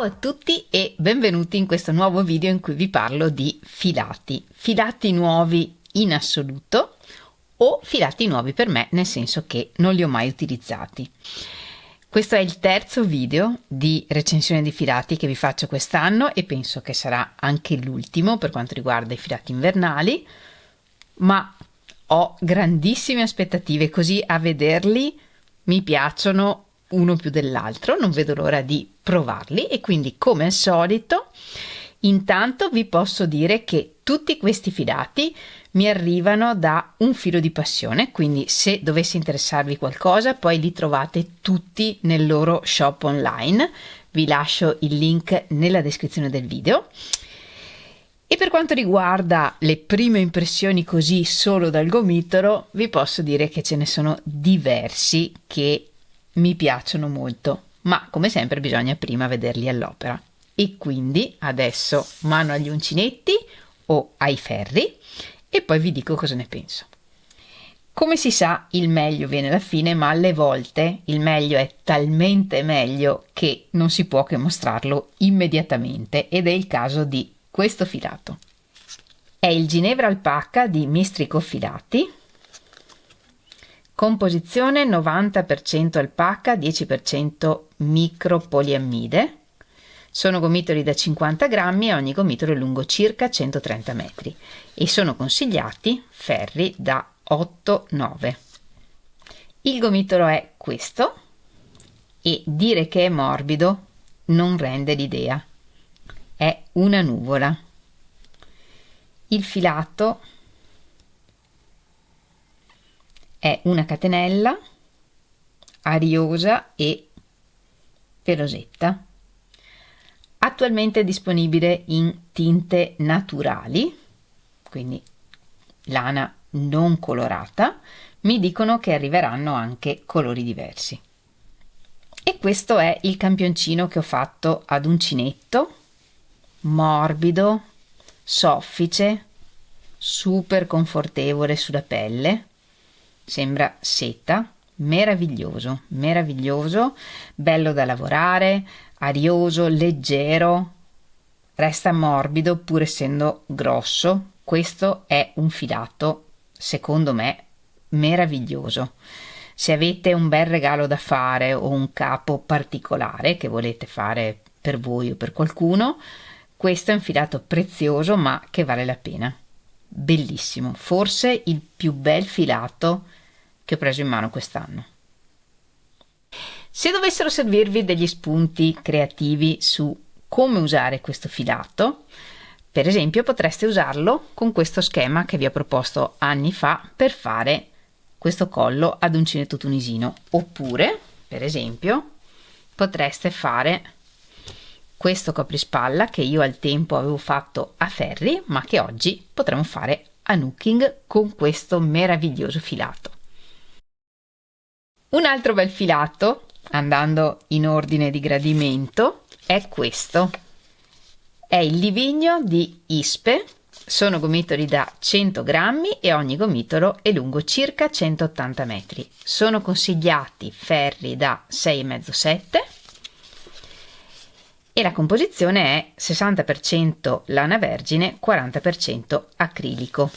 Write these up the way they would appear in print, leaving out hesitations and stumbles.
Ciao a tutti e benvenuti in questo nuovo video in cui vi parlo di filati nuovi in assoluto o filati nuovi per me, nel senso che non li ho mai utilizzati. Questo è il terzo video di recensione di filati che vi faccio quest'anno e penso che sarà anche l'ultimo per quanto riguarda i filati invernali, ma ho grandissime aspettative, così a vederli mi piacciono uno più dell'altro, non vedo l'ora di provarli e quindi come al solito intanto vi posso dire che tutti questi filati mi arrivano da un filo di passione, quindi se dovesse interessarvi qualcosa poi li trovate tutti nel loro shop online, vi lascio il link nella descrizione del video. E per quanto riguarda le prime impressioni così solo dal gomitolo, vi posso dire che ce ne sono diversi che mi piacciono molto, ma come sempre bisogna prima vederli all'opera. E quindi adesso mano agli uncinetti o ai ferri e poi vi dico cosa ne penso. Come si sa, il meglio viene alla fine, ma alle volte il meglio è talmente meglio che non si può che mostrarlo immediatamente, ed è il caso di questo filato. È il Ginevra Alpaca di Mistrico Filati, composizione 90% alpaca, 10% micropoliammide. Sono gomitoli da 50 grammi e ogni gomitolo è lungo circa 130 metri e sono consigliati ferri da 8-9. Il gomitolo è questo e dire che è morbido non rende l'idea. È una nuvola. Il filato è una catenella ariosa e pelosetta. Attualmente è disponibile in tinte naturali, quindi lana non colorata. Mi dicono che arriveranno anche colori diversi. E questo è il campioncino che ho fatto ad uncinetto, morbido, soffice, super confortevole sulla pelle, sembra seta, meraviglioso, meraviglioso, bello da lavorare, arioso, leggero, resta morbido pur essendo grosso. Questo è un filato, secondo me, meraviglioso. Se avete un bel regalo da fare o un capo particolare che volete fare per voi o per qualcuno, questo è un filato prezioso ma che vale la pena. Bellissimo, forse il più bel filato che ho preso in mano quest'anno. Se dovessero servirvi degli spunti creativi su come usare questo filato, per esempio potreste usarlo con questo schema che vi ho proposto anni fa per fare questo collo ad uncinetto tunisino, oppure per esempio potreste fare questo coprispalla che io al tempo avevo fatto a ferri ma che oggi potremo fare a nooking con questo meraviglioso filato. Un altro bel filato, andando in ordine di gradimento, è questo. È il Livigno di Ispe, sono gomitoli da 100 grammi e ogni gomitolo è lungo circa 180 metri. Sono consigliati ferri da 6,5-7 e la composizione è 60% lana vergine, 40% acrilico.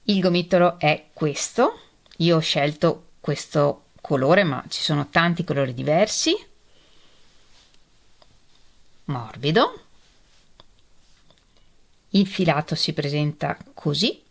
Il gomitolo è questo, io ho scelto questo colore ma ci sono tanti colori diversi, morbido. Il filato si presenta così.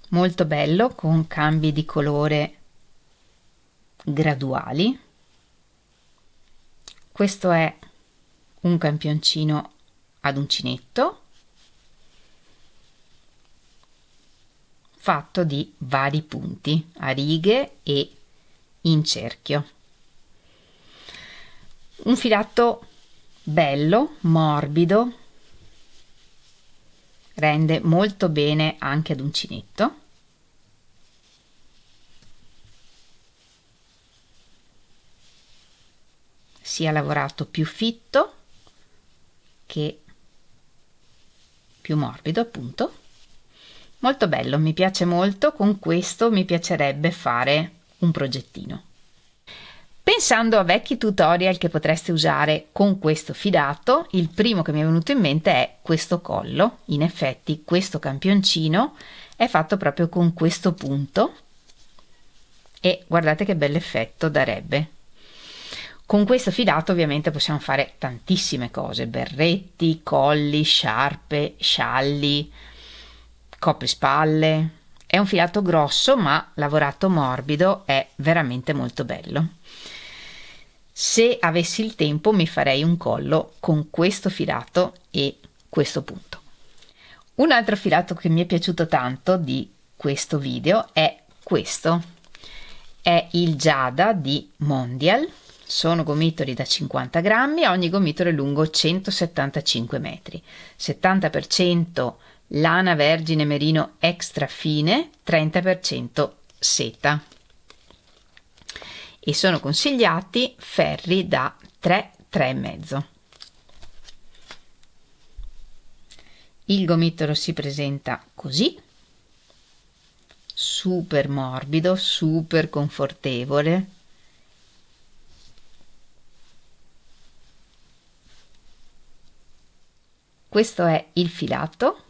Molto bello, con cambi di colore graduali. Questo è un campioncino ad uncinetto fatto di vari punti a righe e in cerchio. Un filato bello, morbido, rende molto bene anche ad uncinetto. Sia lavorato più fitto che più morbido, appunto, Molto bello, mi piace molto. Con questo mi piacerebbe fare un progettino. Pensando a vecchi tutorial che potreste usare con questo filato, il primo che mi è venuto in mente è questo collo. In effetti questo campioncino è fatto proprio con questo punto e guardate che bell'effetto darebbe. Con questo filato ovviamente possiamo fare tantissime cose: berretti, colli, sciarpe, scialli, coprispalla. È un filato grosso ma lavorato morbido, è veramente molto bello. Se avessi il tempo mi farei un collo con questo filato e questo punto. Un altro filato che mi è piaciuto tanto di questo video è questo. È il Giada di Mondial. Sono gomitoli da 50 grammi, ogni gomitolo è lungo 175 metri, 70% lana vergine merino extra fine, 30% seta, e sono consigliati ferri da 3,5. Il gomitolo si presenta così, super morbido, super confortevole. Questo è il filato.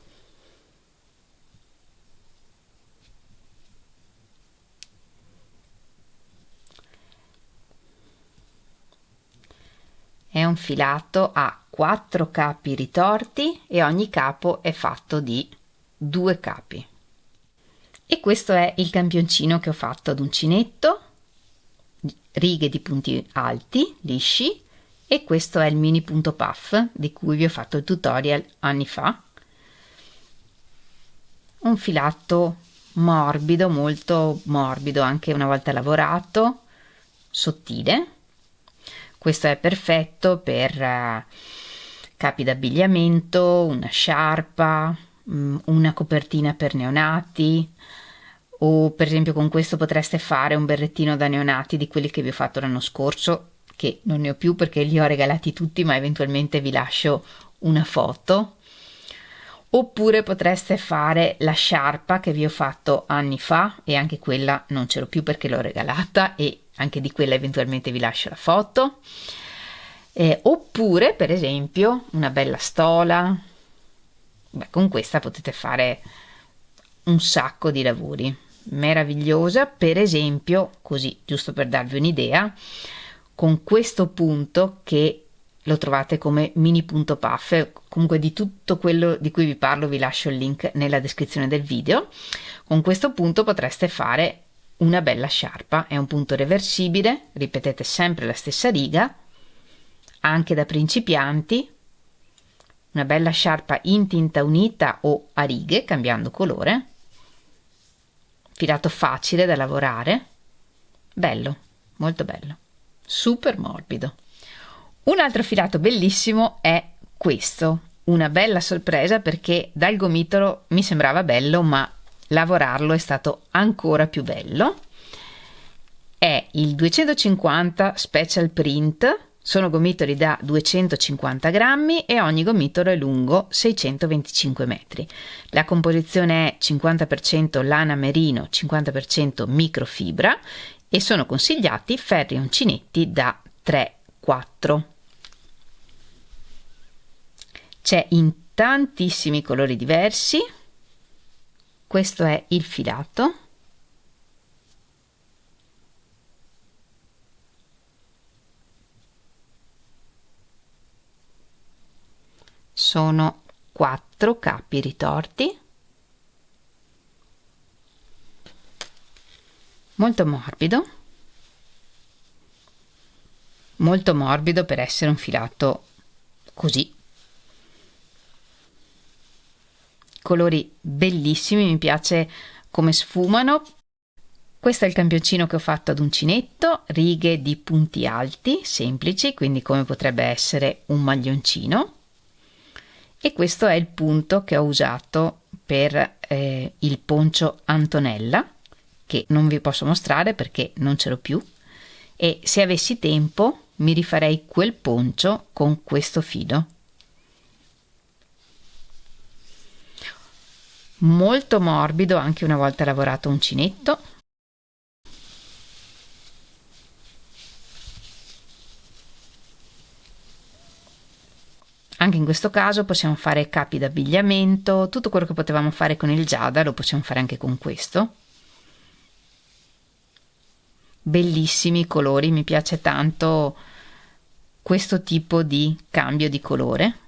È un filato a 4 capi ritorti e ogni capo è fatto di 2 capi. E questo è il campioncino che ho fatto ad uncinetto, righe di punti alti, lisci, e questo è il mini punto puff di cui vi ho fatto il tutorial anni fa. Un filato morbido, molto morbido, anche una volta lavorato, sottile. Questo è perfetto per capi d'abbigliamento, una sciarpa, una copertina per neonati, o per esempio con questo potreste fare un berrettino da neonati di quelli che vi ho fatto l'anno scorso, che non ne ho più perché li ho regalati tutti, ma eventualmente vi lascio una foto. Oppure potreste fare la sciarpa che vi ho fatto anni fa, e anche quella non ce l'ho più perché l'ho regalata, e anche di quella eventualmente vi lascio la foto. Oppure per esempio una bella stola. Beh, con questa potete fare un sacco di lavori. Meravigliosa, per esempio, così giusto per darvi un'idea, con questo punto che lo trovate come mini punto puff. Comunque di tutto quello di cui vi parlo vi lascio il link nella descrizione del video. Con questo punto potreste fare una bella sciarpa. È un punto reversibile, ripetete sempre la stessa riga, anche da principianti. Una bella sciarpa in tinta unita o a righe, cambiando colore. Filato facile da lavorare, bello, molto bello, super morbido. Un altro filato bellissimo è questo, una bella sorpresa perché dal gomitolo mi sembrava bello, ma lavorarlo è stato ancora più bello. È il 250 Special Print, sono gomitoli da 250 grammi e ogni gomitolo è lungo 625 metri. La composizione è 50% lana merino, 50% microfibra, e sono consigliati ferri uncinetti da 3-4. C'è in tantissimi colori diversi. Questo è il filato. Sono 4 capi ritorti, molto morbido per essere un filato così. Colori bellissimi, mi piace come sfumano. Questo è il campioncino che ho fatto ad uncinetto, righe di punti alti, semplici, quindi come potrebbe essere un maglioncino. E questo è il punto che ho usato per il poncio Antonella, che non vi posso mostrare perché non ce l'ho più, e se avessi tempo mi rifarei quel poncio con questo filo. molto morbido anche una volta lavorato uncinetto. Anche in questo caso possiamo fare capi d'abbigliamento, tutto quello che potevamo fare con il giada lo possiamo fare anche con questo. Bellissimi i colori, mi piace tanto questo tipo di cambio di colore.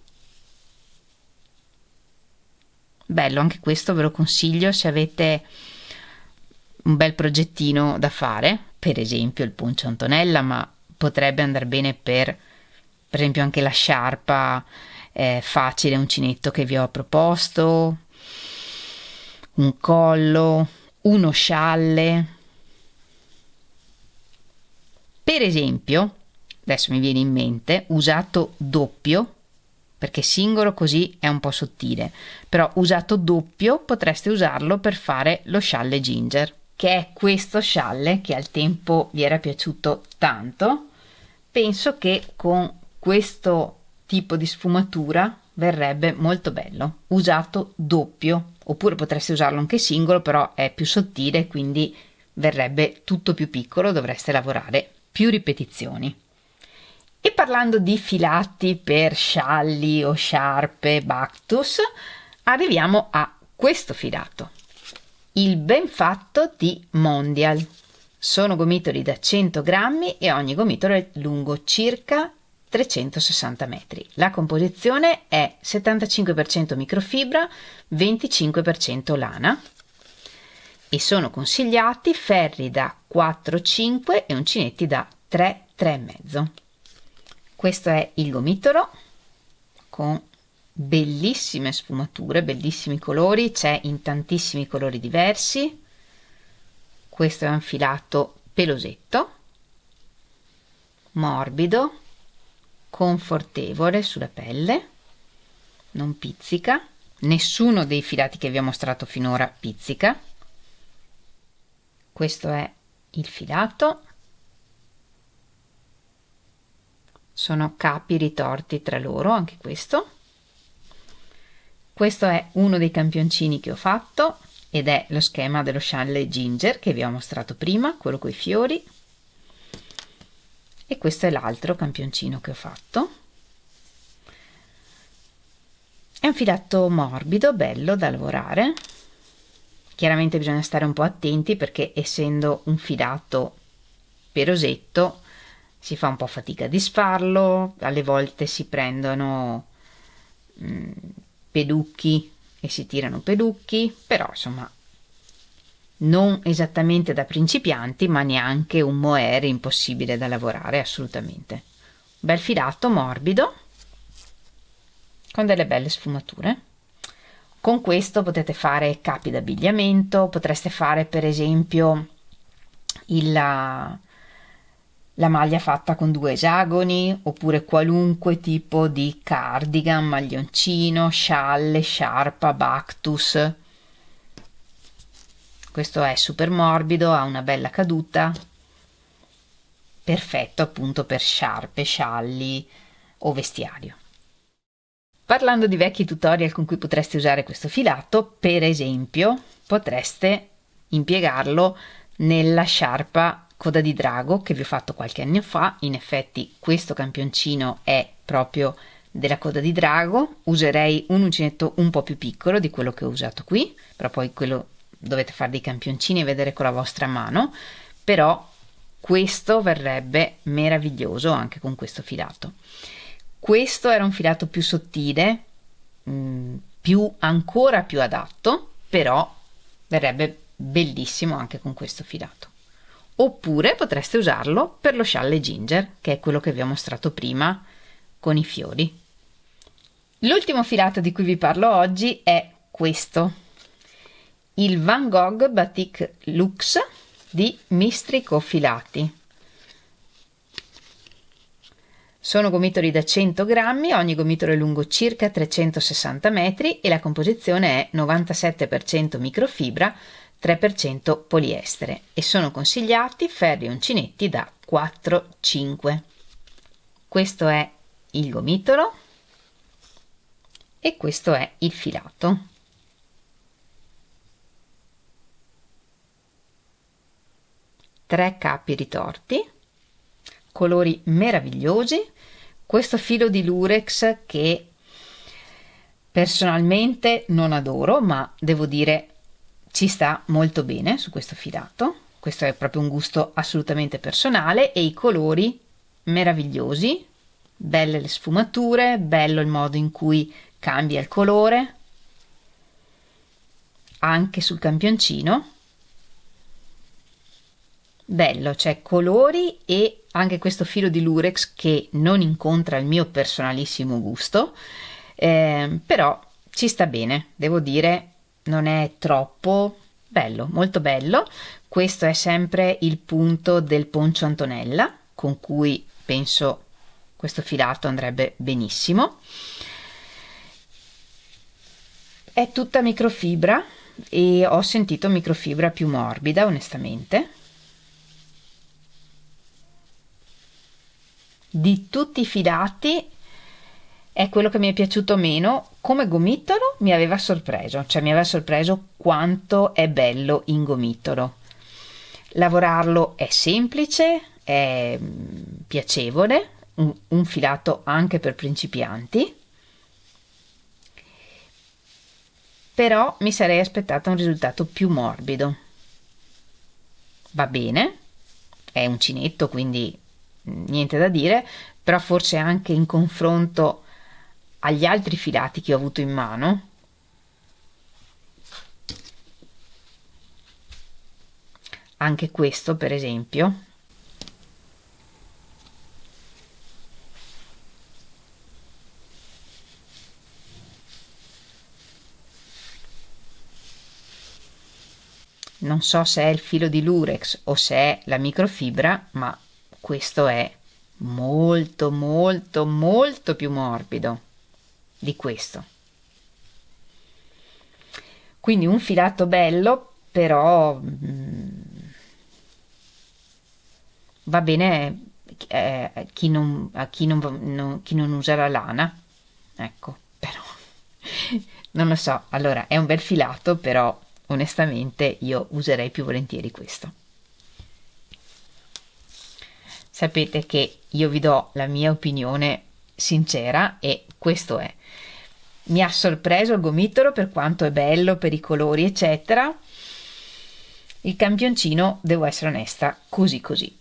Bello anche questo, ve lo consiglio se avete un bel progettino da fare, per esempio il poncio Antonella, ma potrebbe andare bene per esempio anche la sciarpa facile uncinetto che vi ho proposto, un collo, uno scialle. Per esempio, adesso mi viene in mente, usato doppio, perché singolo così è un po' sottile, però usato doppio potreste usarlo per fare lo scialle ginger, che è questo scialle che al tempo vi era piaciuto tanto. Penso che con questo tipo di sfumatura verrebbe molto bello, usato doppio, oppure potreste usarlo anche singolo, però è più sottile, quindi verrebbe tutto più piccolo, dovreste lavorare più ripetizioni. E parlando di filati per scialli o sciarpe Bactus, arriviamo a questo filato, il ben fatto di Mondial. Sono gomitoli da 100 grammi e ogni gomitolo è lungo circa 360 metri. La composizione è 75% microfibra, 25% lana e sono consigliati ferri da 4-5 e uncinetti da 3-3,5. Questo è il gomitolo con bellissime sfumature, bellissimi colori, c'è in tantissimi colori diversi. Questo è un filato pelosetto, morbido, confortevole sulla pelle, non pizzica, nessuno dei filati che vi ho mostrato finora pizzica. Questo è il filato, sono capi ritorti tra loro anche questo. Questo è uno dei campioncini che ho fatto ed è lo schema dello scialle ginger che vi ho mostrato prima, quello con i fiori. E questo è l'altro campioncino che ho fatto. È un filato morbido, bello da lavorare. Chiaramente bisogna stare un po' attenti perché essendo un filato perosetto si fa un po' fatica a disfarlo, alle volte si prendono peducchi e si tirano peducchi, però insomma non esattamente da principianti, ma neanche un mohair impossibile da lavorare, assolutamente. Bel filato morbido con delle belle sfumature. Con questo potete fare capi d'abbigliamento, potreste fare per esempio la maglia fatta con 2 esagoni, oppure qualunque tipo di cardigan, maglioncino, scialle, sciarpa, Bactus. Questo è super morbido, ha una bella caduta, perfetto appunto per sciarpe, scialli o vestiario. Parlando di vecchi tutorial con cui potreste usare questo filato, per esempio potreste impiegarlo nella sciarpa coda di drago che vi ho fatto qualche anno fa. In effetti questo campioncino è proprio della coda di drago, userei un uncinetto un po' più piccolo di quello che ho usato qui, però poi quello dovete fare dei campioncini e vedere con la vostra mano, però questo verrebbe meraviglioso anche con questo filato. Questo era un filato più sottile, ancora più adatto, però verrebbe bellissimo anche con questo filato. Oppure potreste usarlo per lo scialle ginger, che è quello che vi ho mostrato prima con i fiori. L'ultimo filato di cui vi parlo oggi è questo, il Van Gogh Batik Luxe di Mistrico Filati. Sono gomitoli da 100 grammi, ogni gomitolo è lungo circa 360 metri e la composizione è 97% microfibra, 3% poliestere e sono consigliati ferri uncinetti da 4-5. Questo è il gomitolo e questo è il filato. 3 capi ritorti, colori meravigliosi, questo filo di lurex che personalmente non adoro, ma devo dire ci sta molto bene su questo filato. Questo è proprio un gusto assolutamente personale, e i colori meravigliosi, belle le sfumature, bello il modo in cui cambia il colore anche sul campioncino, bello, cioè colori e anche questo filo di lurex che non incontra il mio personalissimo gusto, però ci sta bene, devo dire, non è troppo bello, molto bello. Questo è sempre il punto del poncio Antonella, con cui penso questo filato andrebbe benissimo. È tutta microfibra e ho sentito microfibra più morbida, onestamente. Di tutti i filati è quello che mi è piaciuto meno. Come gomitolo mi aveva sorpreso, cioè mi aveva sorpreso quanto è bello in gomitolo. Lavorarlo è semplice, è piacevole, un filato anche per principianti, però mi sarei aspettata un risultato più morbido. Va bene, è uncinetto, quindi niente da dire, però forse anche in confronto agli altri filati che ho avuto in mano, anche questo per esempio, non so se è il filo di lurex o se è la microfibra, ma questo è molto molto molto più morbido di questo. Quindi un filato bello, però va bene a chi non usa la lana, ecco, però non lo so. Allora, è un bel filato, però onestamente io userei più volentieri questo. Sapete che io vi do la mia opinione sincera e questo è. Mi ha sorpreso il gomitolo per quanto è bello, per i colori eccetera. Il campioncino, devo essere onesta, così così.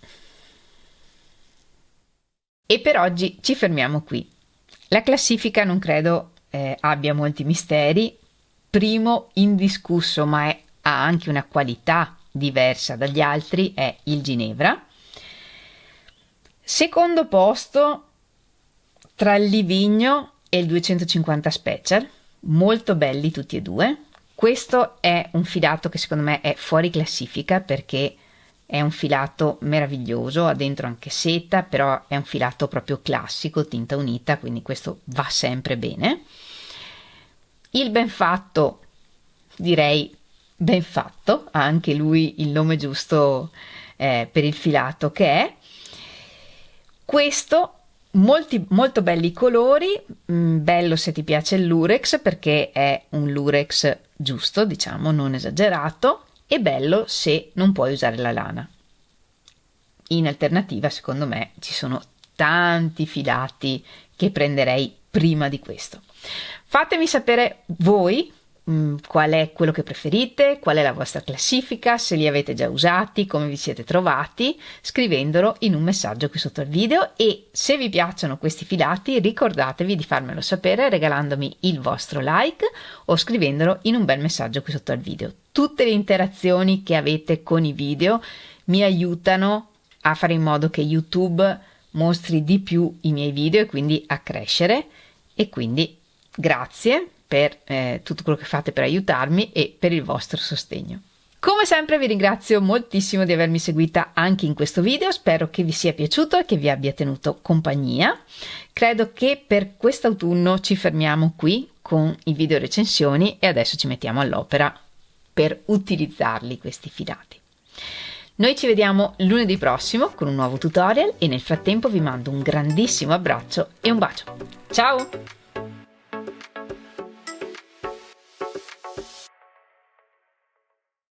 E per oggi ci fermiamo qui. La classifica non credo abbia molti misteri. Primo indiscusso, ma ha anche una qualità diversa dagli altri, è il Ginevra. Secondo posto tra il Livigno e il 250 Special, molto belli tutti e due. Questo è un filato che secondo me è fuori classifica perché è un filato meraviglioso, ha dentro anche seta, però è un filato proprio classico, tinta unita, quindi questo va sempre bene. Il Benfatto, direi ben fatto, ha anche lui il nome giusto per il filato che è. Questo, molto belli colori, bello se ti piace il lurex perché è un lurex giusto, diciamo, non esagerato, e bello se non puoi usare la lana. In alternativa, secondo me, ci sono tanti filati che prenderei prima di questo. Fatemi sapere voi qual è quello che preferite, qual è la vostra classifica, se li avete già usati, come vi siete trovati, scrivendolo in un messaggio qui sotto il video. E se vi piacciono questi filati ricordatevi di farmelo sapere regalandomi il vostro like o scrivendolo in un bel messaggio qui sotto al video. Tutte le interazioni che avete con i video mi aiutano a fare in modo che YouTube mostri di più i miei video e quindi a crescere, e quindi grazie per tutto quello che fate per aiutarmi e per il vostro sostegno. Come sempre vi ringrazio moltissimo di avermi seguita anche in questo video, spero che vi sia piaciuto e che vi abbia tenuto compagnia. Credo che per quest'autunno ci fermiamo qui con i video recensioni e adesso ci mettiamo all'opera per utilizzarli questi filati. Noi ci vediamo lunedì prossimo con un nuovo tutorial e nel frattempo vi mando un grandissimo abbraccio e un bacio. Ciao!